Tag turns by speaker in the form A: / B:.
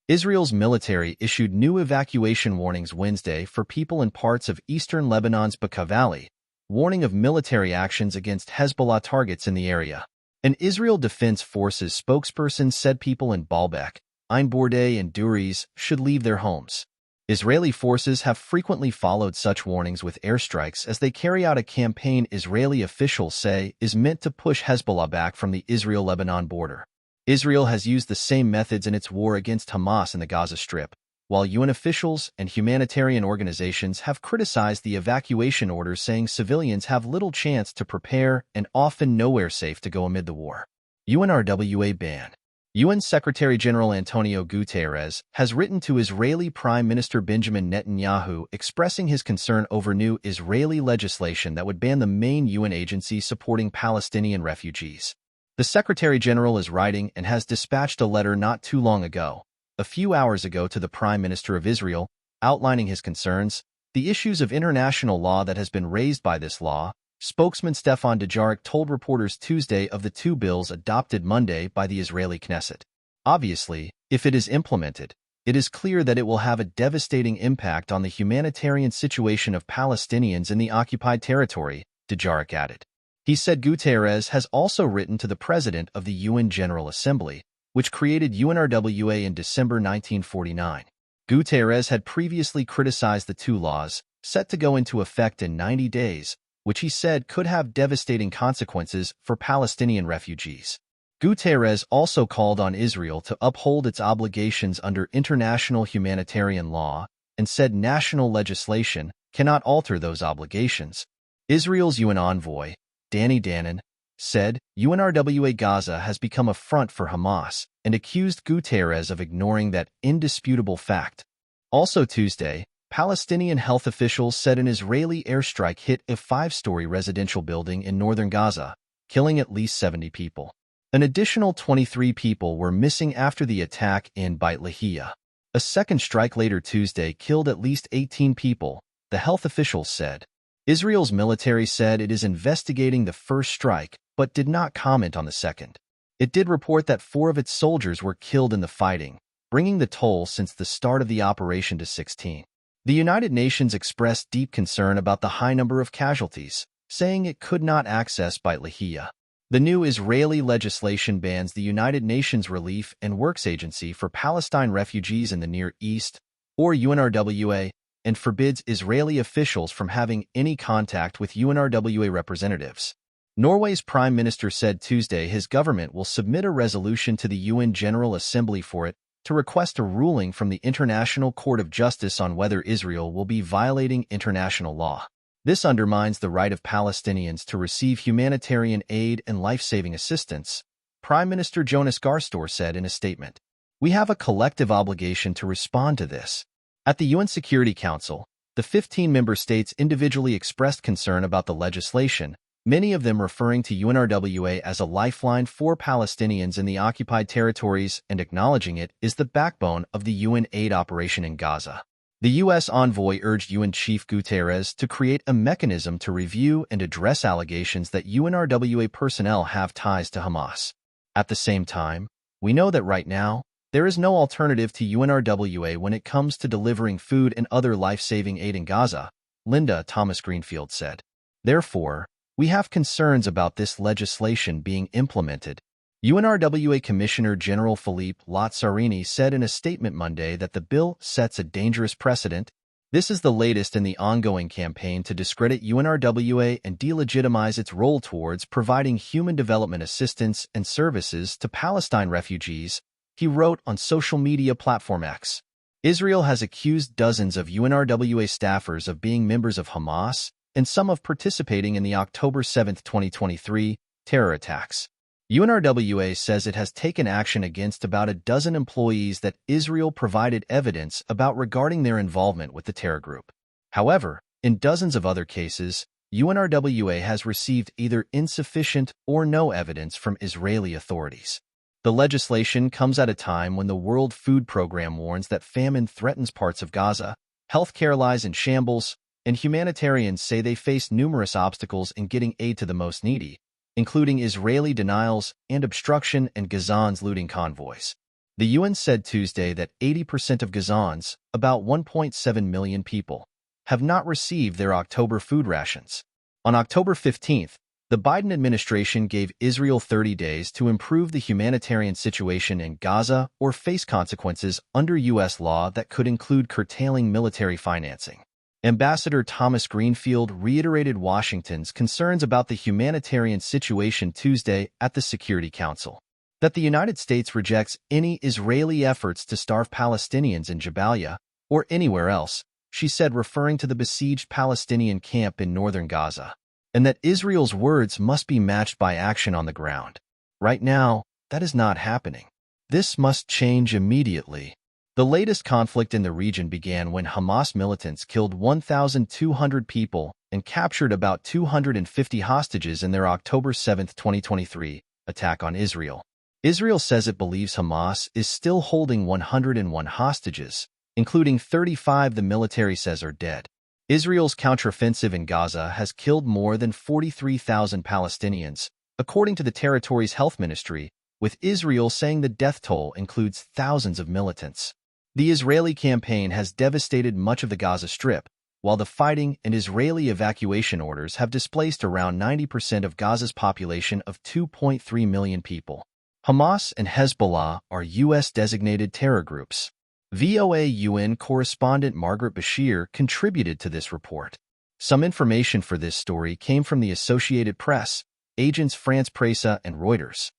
A: Israel's military issued new evacuation warnings Wednesday for people in parts of eastern Lebanon's Bekaa Valley, warning of military actions against Hezbollah targets in the area. An Israel Defense Forces spokesperson said people in Baalbek, Ein Bordei, and Duris should leave their homes. Israeli forces have frequently followed such warnings with airstrikes as they carry out a campaign Israeli officials say is meant to push Hezbollah back from the Israel-Lebanon border. Israel has used the same methods in its war against Hamas in the Gaza Strip, while UN officials and humanitarian organizations have criticized the evacuation orders, saying civilians have little chance to prepare and often nowhere safe to go amid the war. UNRWA ban. UN Secretary-General Antonio Guterres has written to Israeli Prime Minister Benjamin Netanyahu expressing his concern over new Israeli legislation that would ban the main UN agency supporting Palestinian refugees. The Secretary-General is writing and has dispatched a letter not too long ago, a few hours ago, to the Prime Minister of Israel, outlining his concerns, the issues of international law that has been raised by this law. Spokesman Stefan Dujarric told reporters Tuesday of the two bills adopted Monday by the Israeli Knesset. Obviously, if it is implemented, it is clear that it will have a devastating impact on the humanitarian situation of Palestinians in the occupied territory, Dujarric added. He said Guterres has also written to the President of the UN General Assembly, which created UNRWA in December 1949. Guterres had previously criticized the two laws, set to go into effect in 90 days, which he said could have devastating consequences for Palestinian refugees. Guterres also called on Israel to uphold its obligations under international humanitarian law and said national legislation cannot alter those obligations. Israel's UN envoy, Danny Danon, said UNRWA Gaza has become a front for Hamas and accused Guterres of ignoring that indisputable fact. Also Tuesday, Palestinian health officials said an Israeli airstrike hit a 5-story residential building in northern Gaza, killing at least 70 people. An additional 23 people were missing after the attack in Beit Lahia. A second strike later Tuesday killed at least 18 people, the health officials said. Israel's military said it is investigating the first strike, but did not comment on the second. It did report that 4 of its soldiers were killed in the fighting, bringing the toll since the start of the operation to 16. The United Nations expressed deep concern about the high number of casualties, saying it could not access Beit Lahia. The new Israeli legislation bans the United Nations Relief and Works Agency for Palestine Refugees in the Near East, or UNRWA, and forbids Israeli officials from having any contact with UNRWA representatives. Norway's prime minister said Tuesday his government will submit a resolution to the UN General Assembly for it to request a ruling from the International Court of Justice on whether Israel will be violating international law. This undermines the right of Palestinians to receive humanitarian aid and life-saving assistance, Prime Minister Jonas Gahr Store said in a statement. We have a collective obligation to respond to this. At the UN Security Council, the 15 member states individually expressed concern about the legislation, many of them referring to UNRWA as a lifeline for Palestinians in the occupied territories and acknowledging it is the backbone of the UN aid operation in Gaza. The U.S. envoy urged UN Chief Guterres to create a mechanism to review and address allegations that UNRWA personnel have ties to Hamas. At the same time, we know that right now, there is no alternative to UNRWA when it comes to delivering food and other life-saving aid in Gaza, Linda Thomas-Greenfield said. Therefore, we have concerns about this legislation being implemented. UNRWA Commissioner General Philippe Lazzarini said in a statement Monday that the bill sets a dangerous precedent. This is the latest in the ongoing campaign to discredit UNRWA and delegitimize its role towards providing human development assistance and services to Palestine refugees, he wrote on social media platform X. Israel has accused dozens of UNRWA staffers of being members of Hamas and some of participating in the October 7, 2023, terror attacks. UNRWA says it has taken action against about a dozen employees that Israel provided evidence about regarding their involvement with the terror group. However, in dozens of other cases, UNRWA has received either insufficient or no evidence from Israeli authorities. The legislation comes at a time when the World Food Program warns that famine threatens parts of Gaza, healthcare lies in shambles, and humanitarians say they face numerous obstacles in getting aid to the most needy, including Israeli denials and obstruction and Gazans looting convoys. The UN said Tuesday that 80% of Gazans, about 1.7 million people, have not received their October food rations. On October 15th, the Biden administration gave Israel 30 days to improve the humanitarian situation in Gaza or face consequences under U.S. law that could include curtailing military financing. Ambassador Thomas Greenfield reiterated Washington's concerns about the humanitarian situation Tuesday at the Security Council. That the United States rejects any Israeli efforts to starve Palestinians in Jabalia or anywhere else, she said, referring to the besieged Palestinian camp in northern Gaza, and that Israel's words must be matched by action on the ground. Right now, that is not happening. This must change immediately. The latest conflict in the region began when Hamas militants killed 1,200 people and captured about 250 hostages in their October 7, 2023, attack on Israel. Israel says it believes Hamas is still holding 101 hostages, including 35 the military says are dead. Israel's counteroffensive in Gaza has killed more than 43,000 Palestinians, according to the territory's health ministry, with Israel saying the death toll includes thousands of militants. The Israeli campaign has devastated much of the Gaza Strip, while the fighting and Israeli evacuation orders have displaced around 90% of Gaza's population of 2.3 million people. Hamas and Hezbollah are U.S.-designated terror groups. VOA UN correspondent Margaret Bashir contributed to this report. Some information for this story came from the Associated Press, Agence France Presse, and Reuters.